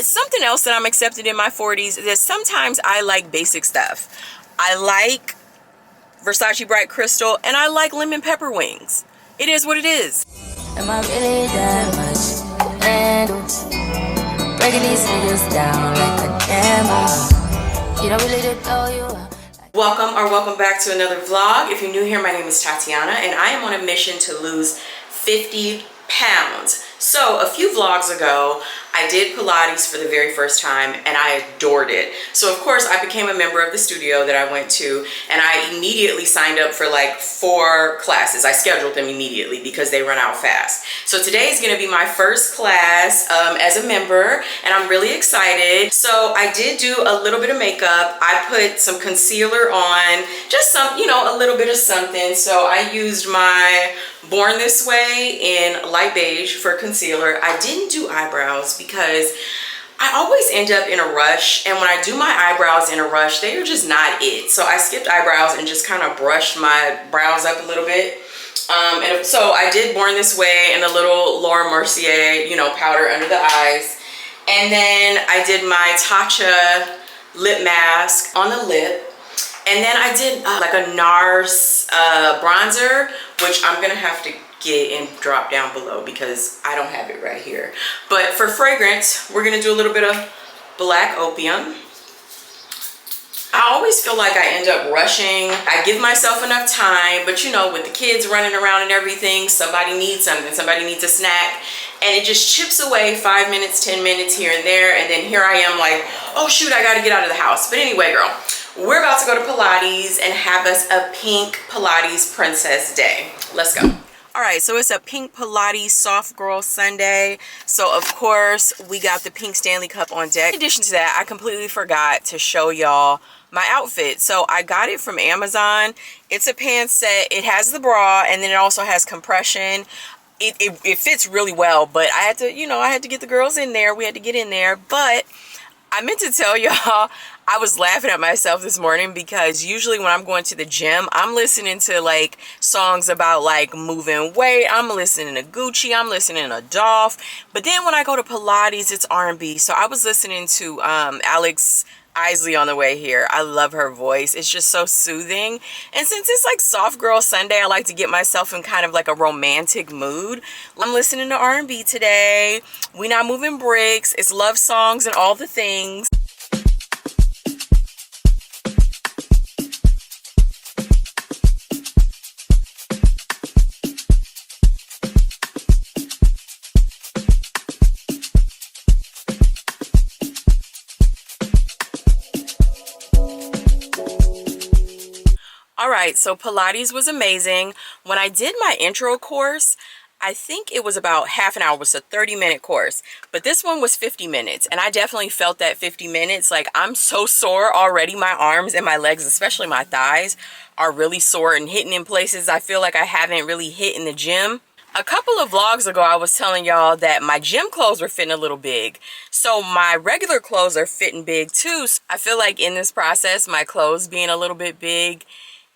something else that I'm accepted in my 40s is that sometimes I like basic stuff. I like Versace Bright Crystal, and I like lemon pepper wings. It is what it is. Am I really that much? And breaking these niggas down like a demo. You don't really know you. Welcome back to another vlog. If you're new here, my name is Tatiana, and I am on a mission to lose 50 pounds. So a few vlogs ago, I did Pilates for the very first time and I adored it. So of course I became a member of the studio that I went to, and I immediately signed up for like 4 classes. I scheduled them immediately because they run out fast. So today is going to be my first class as a member, and I'm really excited. So I did do a little bit of makeup. I put some concealer on, just some, you know, a little bit of something. So I used my Born This Way in light beige for concealer. I didn't do eyebrows because I always end up in a rush, and when I do my eyebrows in a rush, they are just not it. So I skipped eyebrows and just kind of brushed my brows up a little bit. And so I did Born This Way and a little Mercier, you know, powder under the eyes. And then I did my Tatcha lip mask on the lip. And then I did like a NARS bronzer, which I'm gonna have to get and drop down below because I don't have it right here. But for fragrance, we're gonna do a little bit of black Opium. I always feel like I end up rushing. I give myself enough time, but you know, with the kids running around and everything, somebody needs something, somebody needs a snack, and it just chips away 5 minutes, 10 minutes here and there, and then here I am like, oh shoot, I gotta get out of the house. But anyway, girl, we're about to go to Pilates and have us a pink Pilates Princess day. Let's go. All right, so it's a pink Pilates Soft Girl Sunday. So of course, we got the pink Stanley Cup on deck. In addition to that, I completely forgot to show y'all my outfit. So I got it from Amazon. It's a pants set. It has the bra, and then it also has compression. It fits really well, but I had to, you know, I had to get the girls in there. We had to get in there, but I meant to tell y'all, I was laughing at myself this morning because usually when I'm going to the gym, I'm listening to like songs about like moving weight. I'm listening to Gucci. I'm listening to Dolph. But then when I go to Pilates, it's R&B. So I was listening to Alex Isley on the way here. I love her voice. It's just so soothing. And since it's like Soft Girl Sunday, I like to get myself in kind of like a romantic mood. I'm listening to R&B today. We Not Moving Bricks. It's love songs and all the things. Alright, so Pilates was amazing. When I did my intro course, I think it was about half an hour. It was a 30-minute course. But this one was 50 minutes. And I definitely felt that 50 minutes. Like, I'm so sore already. My arms and my legs, especially my thighs, are really sore and hitting in places I feel like I haven't really hit in the gym. A couple of vlogs ago, I was telling y'all that my gym clothes were fitting a little big. So my regular clothes are fitting big too. So I feel like in this process, my clothes being a little bit big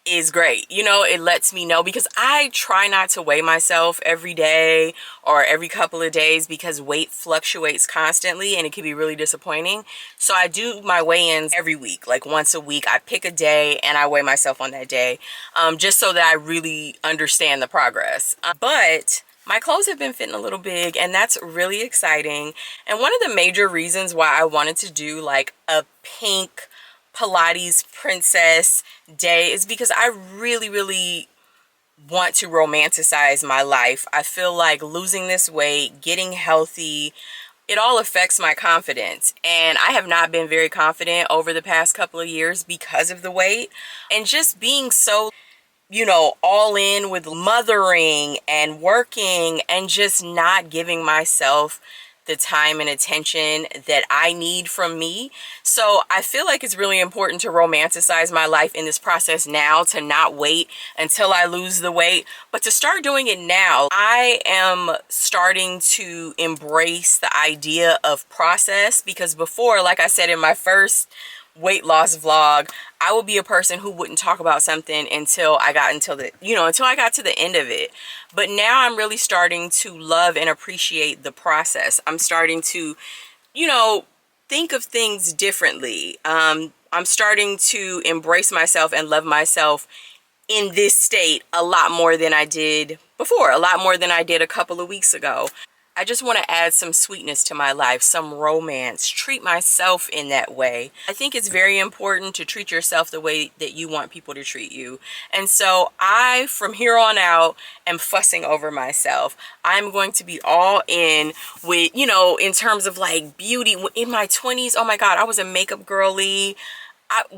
is great. You know, it lets me know, because I try not to weigh myself every day or every couple of days because weight fluctuates constantly and it can be really disappointing. So I do my weigh-ins every week, like once a week. I pick a day and I weigh myself on that day, just so that I really understand the progress. But my clothes have been fitting a little big, and that's really exciting. And one of the major reasons why I wanted to do like a pink Pilates Princess day is because I really want to romanticize my life. I feel like losing this weight, getting healthy, it all affects my confidence, and I have not been very confident over the past couple of years because of the weight, and just being so, you know, all in with mothering and working and just not giving myself the time and attention that I need from me. So I feel like it's really important to romanticize my life in this process now, to not wait until I lose the weight, but to start doing it now. I am starting to embrace the idea of process, because before, like I said in my first weight loss vlog, I would be a person who wouldn't talk about something until I got to the end of it. But now I'm really starting to love and appreciate the process. I'm starting to, you know, think of things differently. I'm starting to embrace myself and love myself in this state a lot more than I did before, a lot more than I did a couple of weeks ago. I just want to add some sweetness to my life, some romance, treat myself in that way. I think it's very important to treat yourself the way that you want people to treat you. And so I, from here on out, am fussing over myself. I'm going to be all in with, you know, in terms of like beauty. In my 20s, oh my God, I was a makeup girly.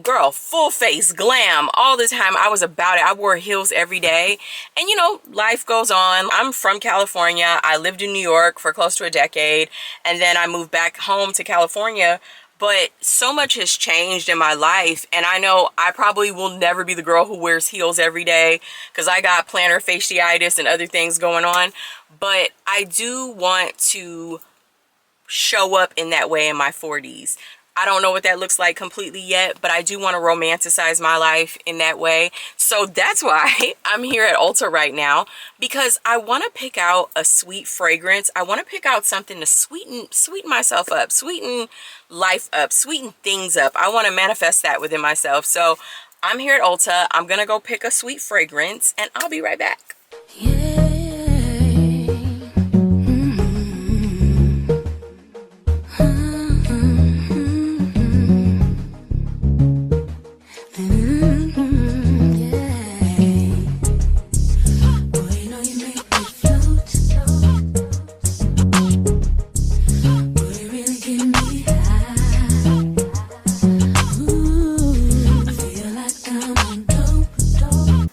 Girl, full face, glam, all the time. I was about it. I wore heels every day. And you know, life goes on. I'm from California. I lived in New York for close to a decade. And then I moved back home to California. But so much has changed in my life. And I know I probably will never be the girl who wears heels every day because I got plantar fasciitis and other things going on. But I do want to show up in that way in my 40s. I don't know what that looks like completely yet, but I do want to romanticize my life in that way. So that's why I'm here at Ulta right now, because I want to pick out a sweet fragrance. I want to pick out something to sweeten myself up, sweeten life up, sweeten things up. I want to manifest that within myself. So I'm here at Ulta. I'm going to go pick a sweet fragrance and I'll be right back. Yeah.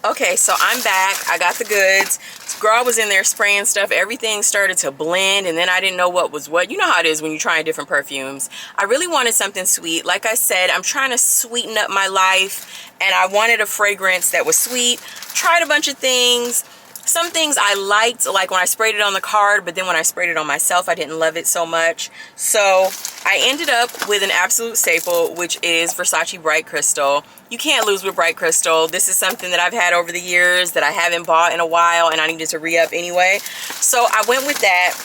Okay, so I'm back. I got the goods. Girl was in there spraying stuff. Everything started to blend, and then I didn't know what was what. You know how it is when you're trying different perfumes. I really wanted something sweet. Like I said, I'm trying to sweeten up my life, and I wanted a fragrance that was sweet. Tried a bunch of things. Some things I liked, like when I sprayed it on the card, but then when I sprayed it on myself, I didn't love it so much. So I ended up with an absolute staple, which is Versace Bright Crystal. You can't lose with Bright Crystal. This is something that I've had over the years that I haven't bought in a while, and I needed to re-up anyway. So I went with that.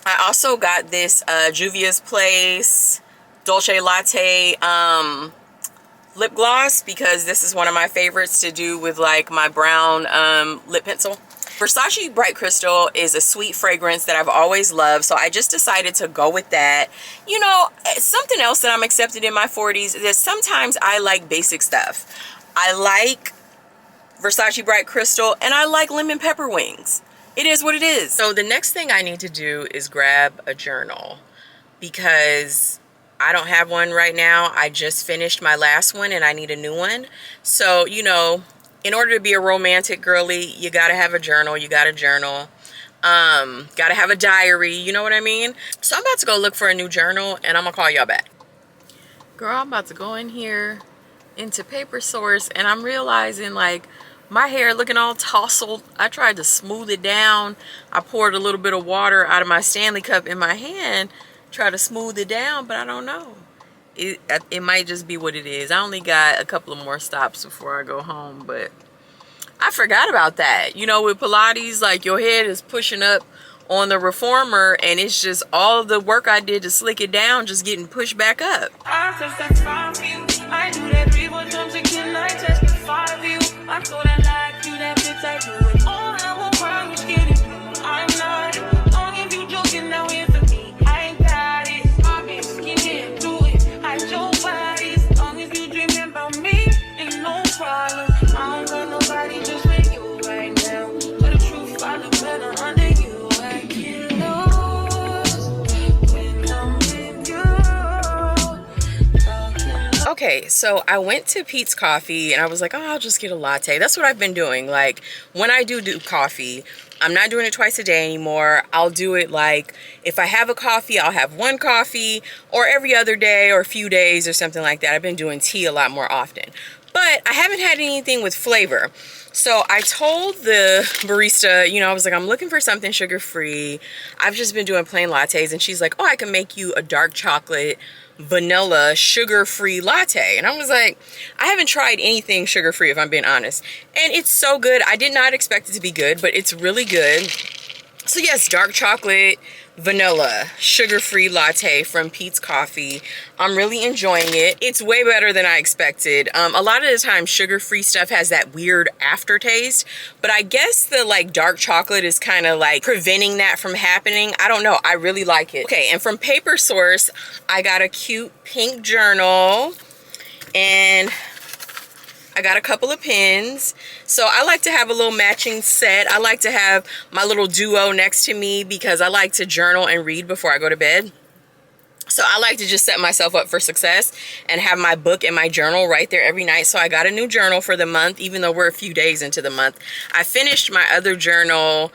I also got this Juvia's Place Dolce Latte lip gloss, because this is one of my favorites to do with like my brown lip pencil. Versace Bright Crystal is a sweet fragrance that I've always loved, so I just decided to go with that. You know, something else that I'm accepted in my 40s is that sometimes I like basic stuff. I like Versace Bright Crystal and I like lemon pepper wings. It is what it is. So the next thing I need to do is grab a journal, because I don't have one right now. I just finished my last one and I need a new one. So, you know, in order to be a romantic girly, you gotta have a journal. You gotta journal. Gotta have a diary. You know what I mean? So I'm about to go look for a new journal and I'm gonna call y'all back. Girl, I'm about to go in here into Paper Source and I'm realizing like my hair looking all tousled. I tried to smooth it down. I poured a little bit of water out of my Stanley cup in my hand, try to smooth it down, but I don't know. It might just be what it is. I only got a couple of more stops before I go home, but I forgot about that. You know, with Pilates, like your head is pushing up on the reformer and it's just all the work I did to slick it down just getting pushed back up. I do that 3 more times again, I testify of you. I told that like you, that bitch I do it. All I will promise get it. I'm not long if you joking now here for me. I ain't got it. I've been skinning through it. I your body. As long as you dreaming about me, ain't no problem. I don't got nobody just with you right now. But the truth, I look better under you. I get lost when I'm with you. Okay, so I went to Pete's Coffee and I was like, oh, I'll just get a latte. That's what I've been doing. Like when I do coffee, I'm not doing it twice a day anymore. I'll do it like if I have a coffee, I'll have one coffee, or every other day or a few days or something like that. I've been doing tea a lot more often, but I haven't had anything with flavor. So I told the barista, you know, I was like, I'm looking for something sugar-free. I've just been doing plain lattes. And she's like, oh, I can make you a dark chocolate vanilla sugar-free latte. And I was like, I haven't tried anything sugar-free, if I'm being honest, and it's so good. I did not expect it to be good, but it's really good. So yes, dark chocolate vanilla sugar-free latte from Pete's Coffee. I'm really enjoying it. It's way better than I expected. A lot of the time sugar-free stuff has that weird aftertaste, but I guess the like dark chocolate is kind of like preventing that from happening. I don't know, I really like it. Okay, and from Paper Source I got a cute pink journal, and I got a couple of pins. So I like to have a little matching set. I like to have my little duo next to me because I like to journal and read before I go to bed. So I like to just set myself up for success and have my book and my journal right there every night. So I got a new journal for the month, even though we're a few days into the month. I finished my other journal,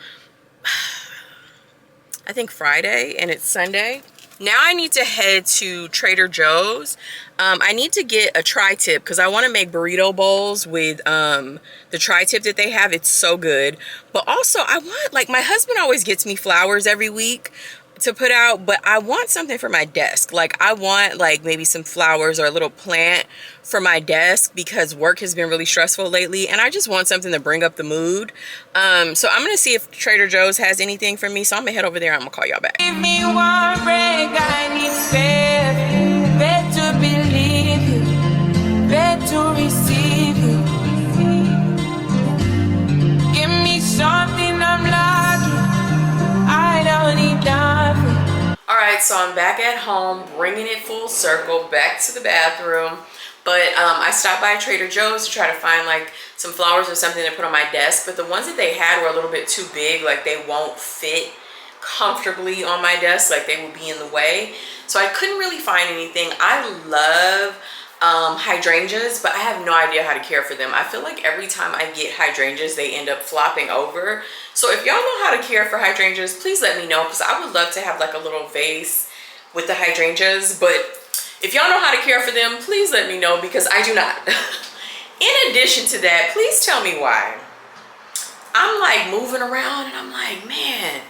I think Friday, and it's Sunday. Now I need to head to Trader Joe's. I need to get a tri-tip because I want to make burrito bowls with the tri-tip that they have. It's so good. But also I want, like, my husband always gets me flowers every week to put out, but I want something for my desk. Like, I want like maybe some flowers or a little plant for my desk because work has been really stressful lately, and I just want something to bring up the mood. So I'm gonna see if Trader Joe's has anything for me. So I'm gonna head over there and I'm gonna call y'all back. Give me one break, I need faith. Faith to believe you, faith to receive you. Give me something I'm lacking, I don't need nothing. All right, so I'm back at home, bringing it full circle back to the bathroom. But I stopped by Trader Joe's to try to find like some flowers or something to put on my desk. But the ones that they had were a little bit too big. Like, they won't fit comfortably on my desk. Like, they will be in the way. So I couldn't really find anything. I love hydrangeas, but I have no idea how to care for them. I feel like every time I get hydrangeas, they end up flopping over. So if y'all know how to care for hydrangeas, please let me know, because I would love to have like a little vase with the hydrangeas. But if y'all know how to care for them, please let me know, because I do not. In addition to that, please tell me why. I'm like moving around and I'm like, man,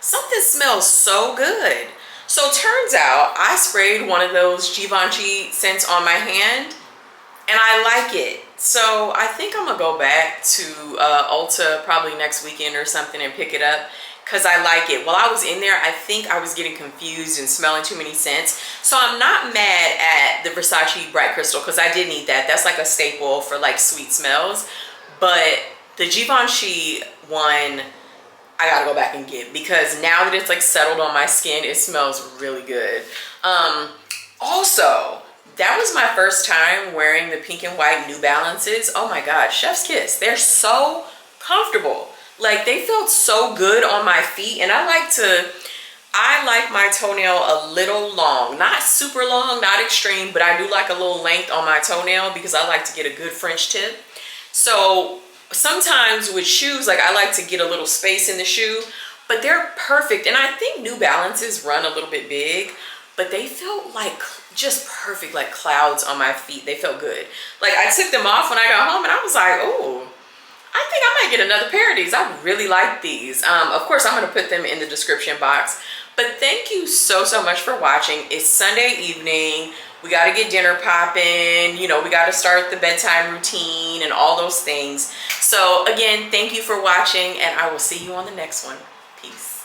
something smells so good. So turns out I sprayed one of those Givenchy scents on my hand and I like it. So I think I'm gonna go back to Ulta probably next weekend or something and pick it up, because I like it. While I was in there, I think I was getting confused and smelling too many scents. So I'm not mad at the Versace Bright Crystal, because I did need that. That's like a staple for like sweet smells. But the Givenchy one, I gotta go back and get, because now that it's like settled on my skin, it smells really good. Also, that was my first time wearing the pink and white New Balances. Oh my God, chef's kiss. They're so comfortable. Like, they felt so good on my feet. And I like my toenail a little long, not super long, not extreme, but I do like a little length on my toenail because I like to get a good French tip. So sometimes with shoes, like, I like to get a little space in the shoe, but they're perfect. And I think New Balances run a little bit big, but they felt like just perfect, like clouds on my feet. They felt good. Like, I took them off when I got home and I was like, oh, I think I might get another pair of these. I really like these. Of course, I'm gonna put them in the description box. But thank you so much for watching. It's Sunday evening. We gotta get dinner popping. You know, we gotta start the bedtime routine and all those things. So again, thank you for watching, and I will see you on the next one. Peace.